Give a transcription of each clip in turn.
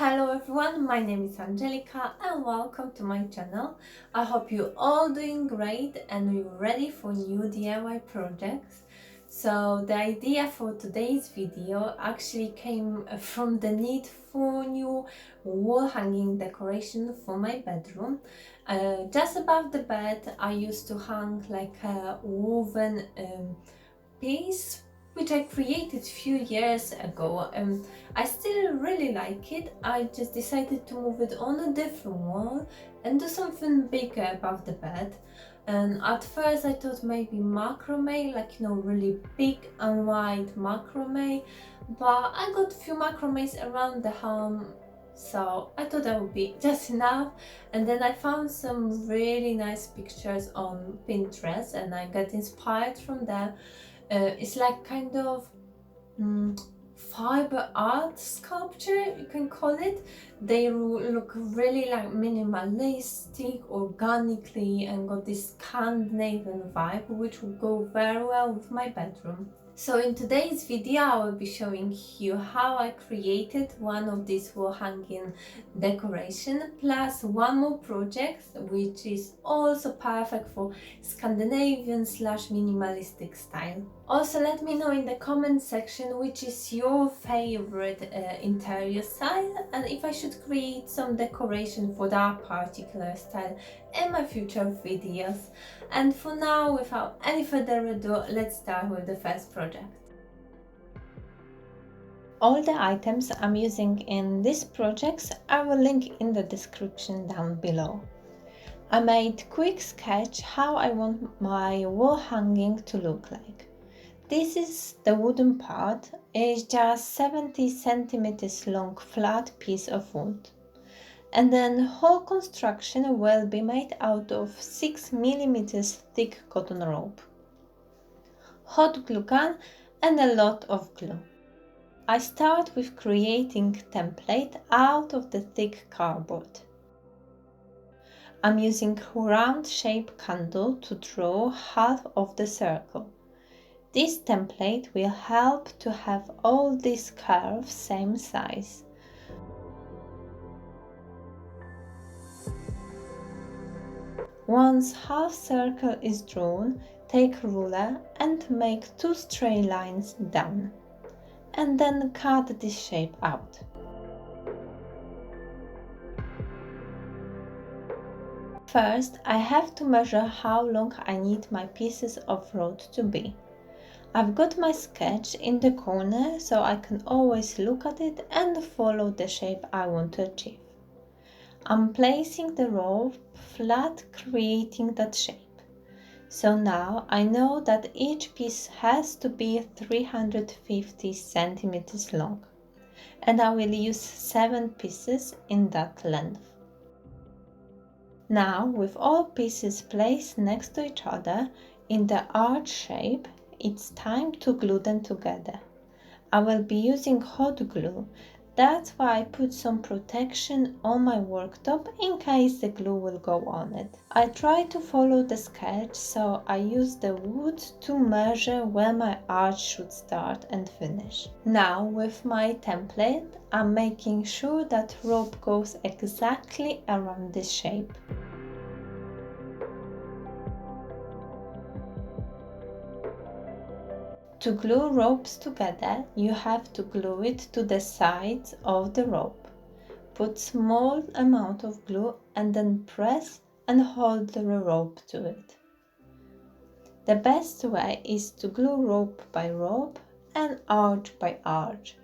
Hello everyone, my name is Angelica and welcome to my channel. I hope you're all doing great and you're ready for new DIY projects. So the idea for today's video actually came from the need for new wall hanging decoration for my bedroom. Just above the bed I used to hang like a woven piece which I created a few years ago. I still really like it. I just decided to move it on a different wall and do something bigger above the bed. And at first I thought maybe macrame, like really big and wide macrame, but I got a few macrames around the home, so I thought that would be just enough. And then I found some really nice pictures on Pinterest and I got inspired from them. It's like kind of fiber art sculpture, you can call it. They look really like minimalistic, organically, and got this Scandinavian vibe, which will go very well with my bedroom. So in today's video I will be showing you how I created one of these wall hanging decoration, plus one more project which is also perfect for Scandinavian / minimalistic style. Also let me know in the comment section which is your favorite interior style and if I should create some decoration for that particular style in my future videos. And for now, without any further ado, let's start with the first project. All the items I'm using in these projects I will link in the description down below. I made quick sketch how I want my wall hanging to look like. This is the wooden part. It's just 70 centimeters long flat piece of wood. And then whole construction will be made out of 6 mm thick cotton rope, hot glue gun and a lot of glue. I start with creating template out of the thick cardboard. I'm using round shape candle to draw half of the circle. This template will help to have all these curves same size. Once half circle is drawn, take ruler and make 2 straight lines down, and then cut this shape out. First, I have to measure how long I need my pieces of road to be. I've got my sketch in the corner so I can always look at it and follow the shape I want to achieve. I'm placing the rope flat, creating that shape. So now I know that each piece has to be 350 centimeters long, and I will use 7 pieces in that length. Now, with all pieces placed next to each other in the arch shape, it's time to glue them together. I will be using hot glue. That's why I put some protection on my worktop in case the glue will go on it. I try to follow the sketch, so I use the wood to measure where my arch should start and finish. Now with my template, I'm making sure that rope goes exactly around this shape. To glue ropes together, you have to glue it to the sides of the rope. Put small amount of glue and then press and hold the rope to it. The best way is to glue rope by rope and arch by arch.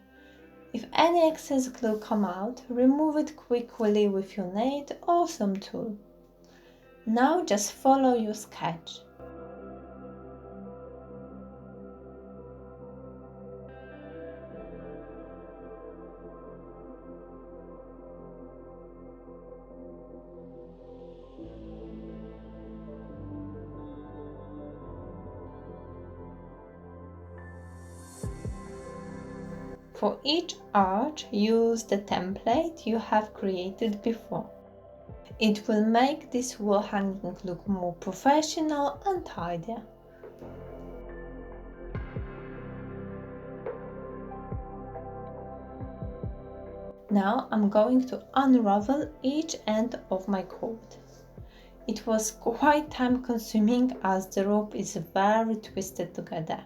If any excess glue come out, remove it quickly with your nail or some tool. Now just follow your sketch. For each arch, use the template you have created before. It will make this wall hanging look more professional and tidier. Now I'm going to unravel each end of my cord. It was quite time consuming as the rope is very twisted together.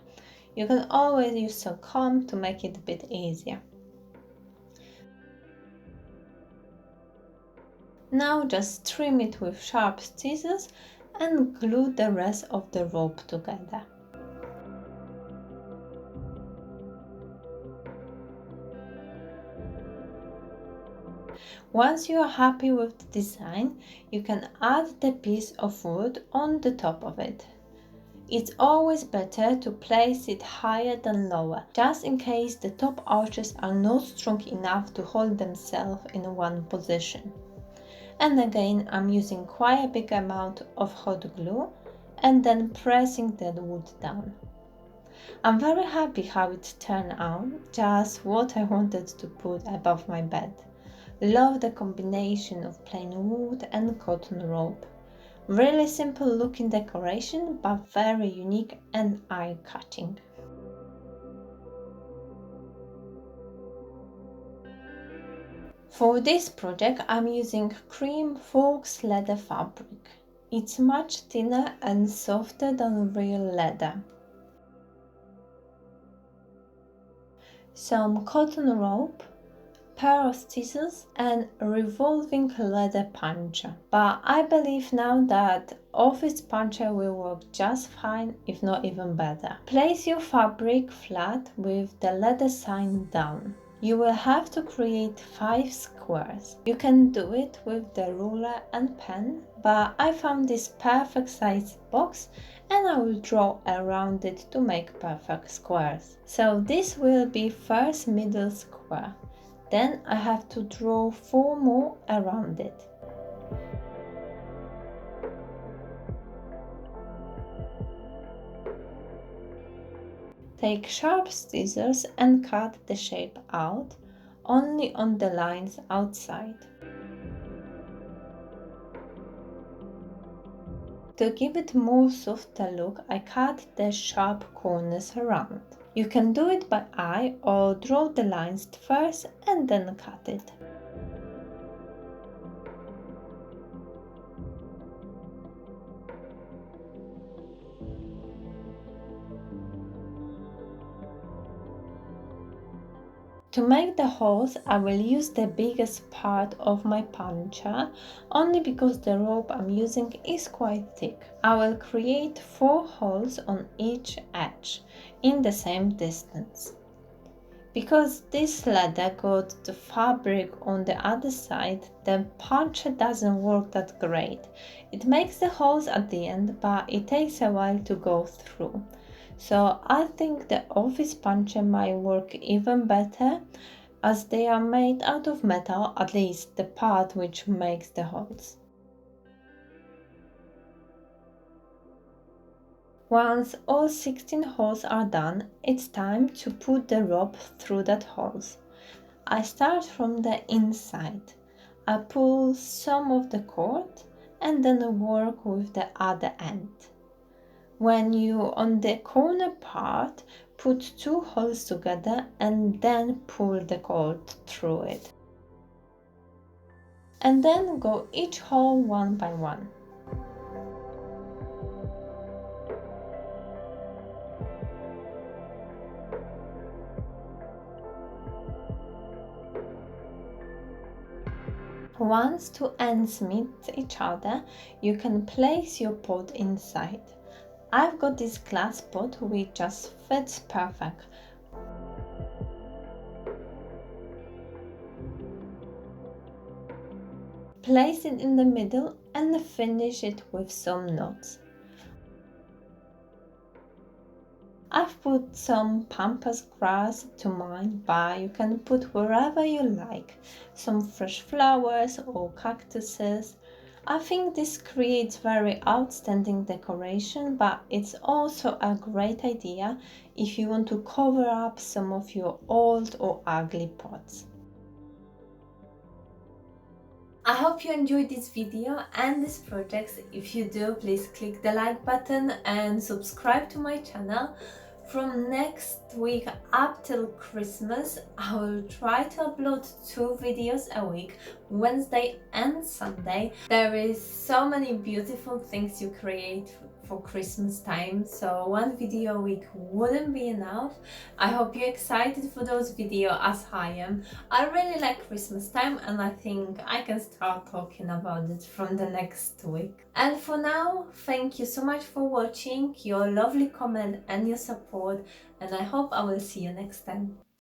You can always use some comb to make it a bit easier. Now just trim it with sharp scissors and glue the rest of the rope together. Once you are happy with the design, you can add the piece of wood on the top of it. It's always better to place it higher than lower, just in case the top arches are not strong enough to hold themselves in one position. And again, I'm using quite a big amount of hot glue and then pressing the wood down. I'm very happy how it turned out, just what I wanted to put above my bed. Love the combination of plain wood and cotton rope. Really simple looking decoration, but very unique and eye-catching. For this project, I'm using cream Faux leather fabric. It's much thinner and softer than real leather. Some cotton rope, pair of scissors and a revolving leather puncher. But I believe now that office puncher will work just fine, if not even better. Place your fabric flat with the leather sign down. You will have to create 5 squares. You can do it with the ruler and pen, but I found this perfect size box and I will draw around it to make perfect squares. So this will be first middle square. Then I have to draw 4 more around it. Take sharp scissors and cut the shape out, only on the lines outside. To give it more softer look, I cut the sharp corners around. You can do it by eye or draw the lines first and then cut it. To make the holes, I will use the biggest part of my puncher, only because the rope I'm using is quite thick. I will create 4 holes on each edge, in the same distance. Because this leather got the fabric on the other side, the puncher doesn't work that great. It makes the holes at the end, but it takes a while to go through. So I think the office puncher might work even better, as they are made out of metal, at least the part which makes the holes. Once all 16 holes are done, it's time to put the rope through that holes. I start from the inside. I pull some of the cord and then work with the other end. When you on the corner part, put 2 holes together and then pull the cord through it. And then go each hole one by one. Once 2 ends meet each other, you can place your pot inside. I've got this glass pot which just fits perfect. Place it in the middle and finish it with some knots. I've put some pampas grass to mine, but you can put wherever you like, some fresh flowers or cactuses. I think this creates very outstanding decoration, but it's also a great idea if you want to cover up some of your old or ugly pots. I hope you enjoyed this video and this project. If you do, please click the like button and subscribe to my channel From next week up till Christmas, I will try to upload 2 videos a week, Wednesday and Sunday. There is so many beautiful things you create for Christmas time, so 1 video a week wouldn't be enough. I hope you're excited for those videos as I am. I really like Christmas time and I think I can start talking about it from the next week. And for now, thank you so much for watching, your lovely comment and your support, and I hope I will see you next time.